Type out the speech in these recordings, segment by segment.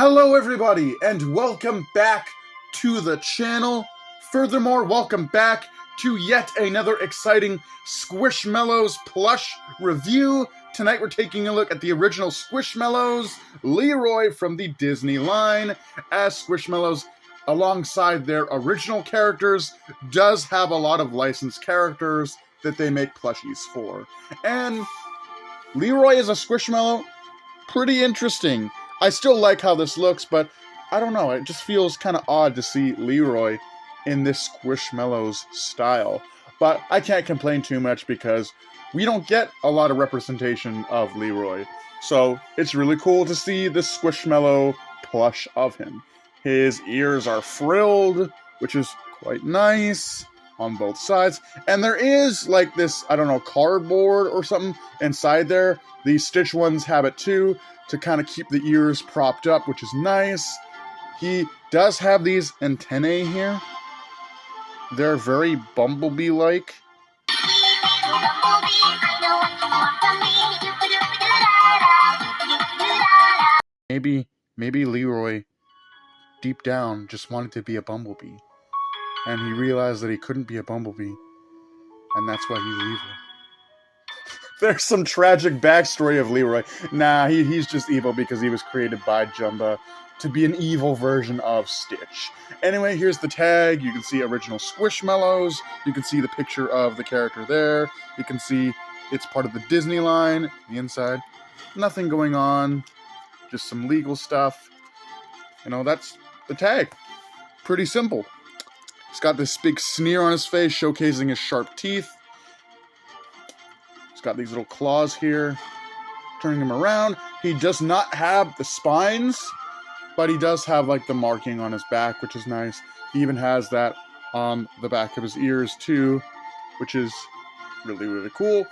Hello everybody, and welcome back to the channel. Furthermore, welcome back to yet another exciting Squishmallows plush review. Tonight we're taking a look at the original Squishmallows, Leroy from the Disney line, as Squishmallows, alongside their original characters, does have a lot of licensed characters that they make plushies for. And Leroy is a Squishmallow, pretty interesting. I still like how this looks, but I don't know, it just feels kind of odd to see Leroy in this Squishmallows style. But I can't complain too much because we don't get a lot of representation of Leroy. So it's really cool to see this Squishmallow plush of him. His ears are frilled, which is quite nice on both sides. And there is like this, I don't know, cardboard or something inside there. These Stitch ones have it too, to kind of keep the ears propped up, which is nice. He does have these antennae here. They're very Bumblebee-like. Maybe Leroy, deep down, just wanted to be a bumblebee. And he realized that he couldn't be a bumblebee. And that's why he's evil. There's some tragic backstory of Leroy. Nah, he's just evil because he was created by Jumba to be an evil version of Stitch. Anyway, here's the tag. You can see original Squishmallows. You can see the picture of the character there. You can see it's part of the Disney line. The inside, nothing going on. Just some legal stuff. You know, that's the tag. Pretty simple. He's got this big sneer on his face, showcasing his sharp teeth. Got these little claws here, turning him around. He does not have the spines, but he does have like the marking on his back, which is nice. He even has that on the back of his ears too, which is really, really cool.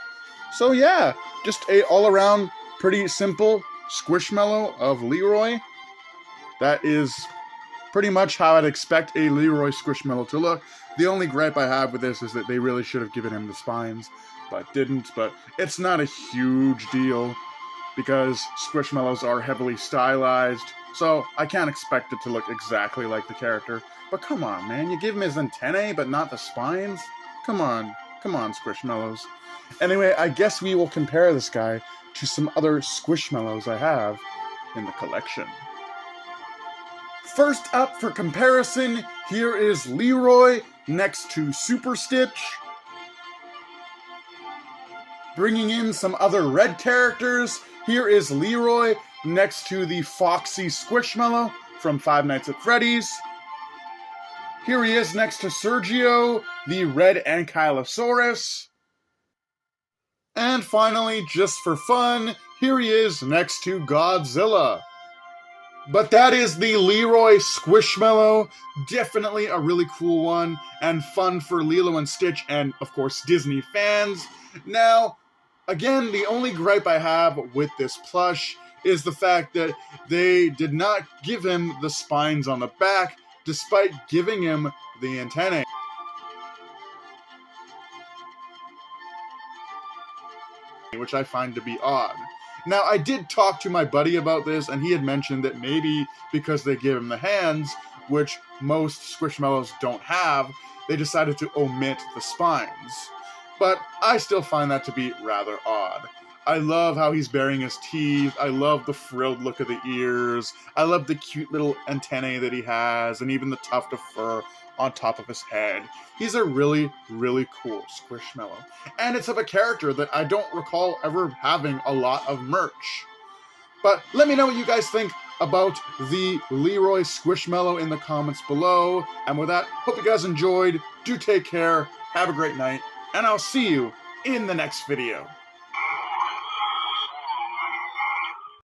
So yeah, just a all-around pretty simple Squishmallow of Leroy. That is pretty much how I'd expect a Leroy Squishmallow to look. The only gripe I have with this is that they really should have given him the spines, but didn't. But it's not a huge deal because Squishmallows are heavily stylized, so I can't expect it to look exactly like the character. But come on, man, you give him his antennae but not the spines? Come on, Squishmallows. Anyway, I guess we will compare this guy to some other Squishmallows I have in the collection. First up for comparison, here is Leroy next to Super Stitch. Bringing in some other red characters, here is Leroy next to the Foxy Squishmallow from Five Nights at Freddy's. Here he is next to Sergio, the red Ankylosaurus. And finally, just for fun, here he is next to Godzilla. But that is the Leroy Squishmallow. Definitely a really cool one and fun for Lilo and Stitch and, of course, Disney fans. Now, again, the only gripe I have with this plush is the fact that they did not give him the spines on the back, despite giving him the antennae. Which I find to be odd. Now, I did talk to my buddy about this, and he had mentioned that maybe because they give him the hands, which most Squishmallows don't have, they decided to omit the spines. But I still find that to be rather odd. I love how he's baring his teeth. I love the frilled look of the ears. I love the cute little antennae that he has, and even the tuft of fur on top of his head. He's a really, really cool Squishmallow. And it's of a character that I don't recall ever having a lot of merch. But let me know what you guys think about the Leroy Squishmallow in the comments below. And with that, hope you guys enjoyed. Do take care. Have a great night. And I'll see you in the next video.